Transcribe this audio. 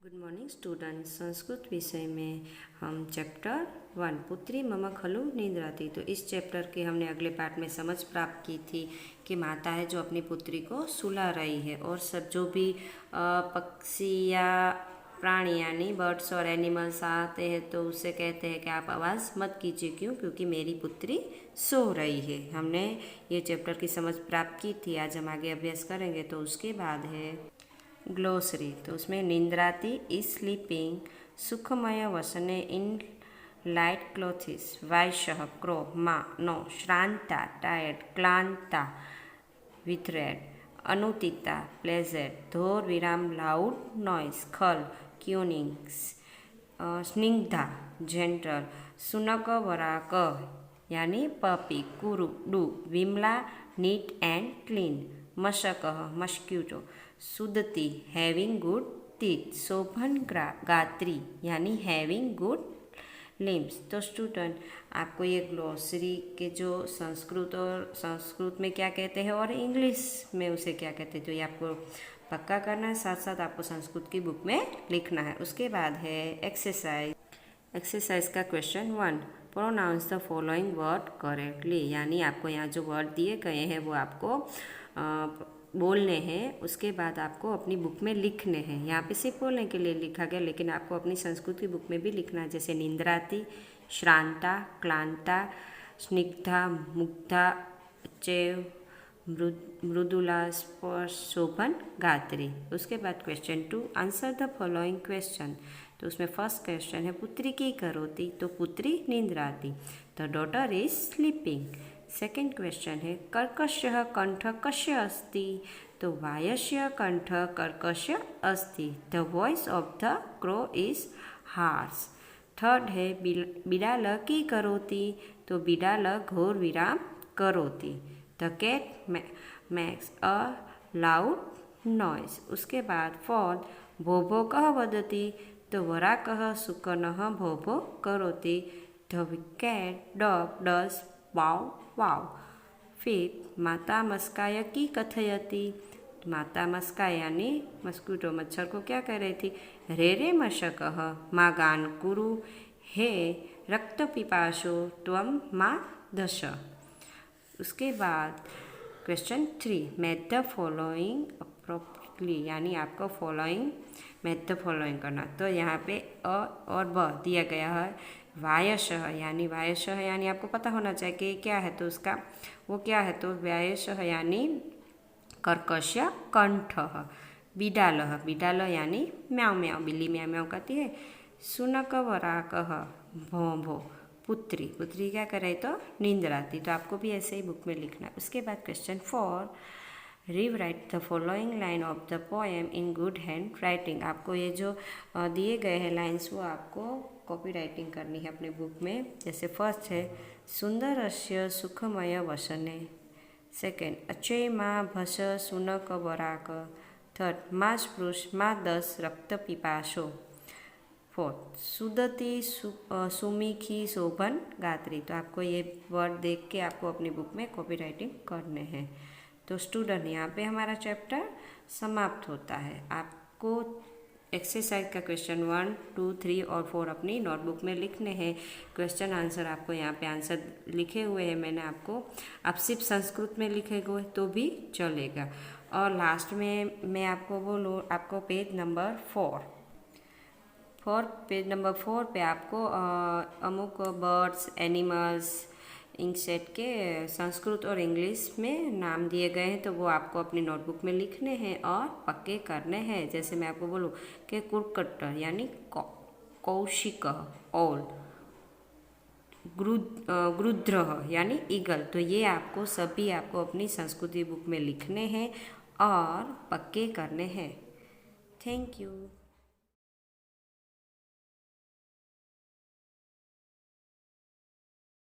Good morning student. Sanskrit विषय में हम चैप्टर 1 पुत्री मम खलु निद्राति, तो इस चैप्टर के हमने अगले पार्ट में समझ प्राप्त की थी कि माता है जो अपनी पुत्री को सुला रही है और सब जो भी पक्षी या प्राणी यानी बर्ड्स और एनिमल्स आते हैं तो उससे कहते हैं कि आप आवाज़ मत कीजिए। क्यों? क्योंकि मेरी पुत्री सो रही है। हमने ये चैप्टर की समझ प्राप्त की थी। आज हम आगे अभ्यास करेंगे। तो उसके बाद है ग्लोसरी, तो उसमें निंद्राती इज स्लीपिंग, सुखमय वसने इन लाइट क्लोथिस, वायशः क्रो माँ नो, श्रांता टायर्ड, क्लांता विथरेड, अनुतिता प्लेजेंट, धोर विराम लाउड नॉइस, खल क्यूनिंग्स, स्निग्धा जेंटल, सुनक वराक यानी पपी, कुरु डू, विमला नीट एंड क्लीन, मशक मस्क्यूटो, सुदती हैविंग गुड टीथ, शोभन गात्री यानी हैविंग गुड लिम्स। तो स्टूडेंट आपको ये ग्लोसरी के जो संस्कृत में क्या कहते हैं और इंग्लिश में उसे क्या कहते हैं, तो ये आपको पक्का करना है। साथ साथ आपको संस्कृत की बुक में लिखना है। उसके बाद है एक्सरसाइज का question 1, pronounce the following word correctly, यानी आपको यहाँ जो वर्ड दिए गए हैं वो आपको बोलने हैं। उसके बाद आपको अपनी बुक में लिखने हैं। यहाँ पे सिर्फ बोलने के लिए लिखा गया, लेकिन आपको अपनी संस्कृत की बुक में भी लिखना है। जैसे निंद्राती, श्रांता, क्लांता, स्निग्धा, मुग्धा, चेव, मृदुला, स्पर्श, शोभन, गात्री। उसके बाद question 2, answer the following question. तो उसमें फर्स्ट क्वेश्चन है पुत्री की करोति, तो पुत्री निंद्राती, the daughter is sleeping. Second question है कर्कशः कंठ कस्य अस्ति, तो वायस्य कंठ कर्कश अस्ति, the voice of the crow is harsh. Third है बिडाल की करोति, तो बिडाल घोर विराम करोति, the cat makes a loud noise. उसके बाद फोर्थ भोभो कः वदति, तो वराकः सुकनः भोभो करोति, the cat dog does wow wow. Fifth माता मस्काय की कथयति, माता मस्काय यानी मस्क्यूटो मच्छर को क्या कह रही थी, रे रे मशकः माँ गान कुरु, हे रक्त पिपाशो त्वं माँ दश। उसके बाद question 3, math the following appropriately, यानी आपको फॉलोइंग मैथ द फॉलोइंग करना। तो यहाँ पे अ और ब दिया गया है। वायशः यानी आपको पता होना चाहिए कि क्या है, तो उसका वो क्या है, तो वायशः यानी कर्कश कंठ। बिडाल यानी म्याऊ म्याऊ, बिल्ली म्याऊ म्याऊ करती है। सुनक वराकः भों भों, पुत्री क्या करे, तो निंद्राती। तो आपको भी ऐसे ही बुक में लिखना है। उसके बाद question 4, rewrite the following line of the poem in good hand writing. आपको ये जो दिए गए हैं लाइन्स वो आपको कॉपी राइटिंग करनी है अपने बुक में। जैसे फर्स्ट है सुंदरस्य सुखमय वसने, सेकेंड अचय माँ भस सुनक वराक, थर्ड माँ स्पृश माँ दस रक्त पिपाशो, फोर्थ सुदती सुमीखी शोभन गात्री। तो आपको ये वर्ड देख के आपको अपनी बुक में कॉपी राइटिंग करने हैं। तो स्टूडेंट यहाँ पे हमारा चैप्टर समाप्त होता है। आपको एक्सरसाइज का क्वेश्चन 1, 2, 3 और 4 अपनी नोटबुक में लिखने हैं। क्वेश्चन आंसर आपको यहाँ पे आंसर लिखे हुए हैं मैंने आपको। आप सिर्फ संस्कृत में लिखेंगे तो भी चलेगा। और लास्ट में मैं आपको बोलूँ, आपको पेज नंबर 4 पे आपको अमुक बर्ड्स एनिमल्स इंसेक्ट के संस्कृत और इंग्लिश में नाम दिए गए हैं, तो वो आपको अपनी नोटबुक में लिखने हैं और पक्के करने हैं। जैसे मैं आपको बोलूँ कि कुरकट यानी कौशिक, ओल, गृध्र यानी ईगल। तो ये आपको सभी आपको अपनी संस्कृति बुक में लिखने हैं और पक्के करने हैं। Thank you.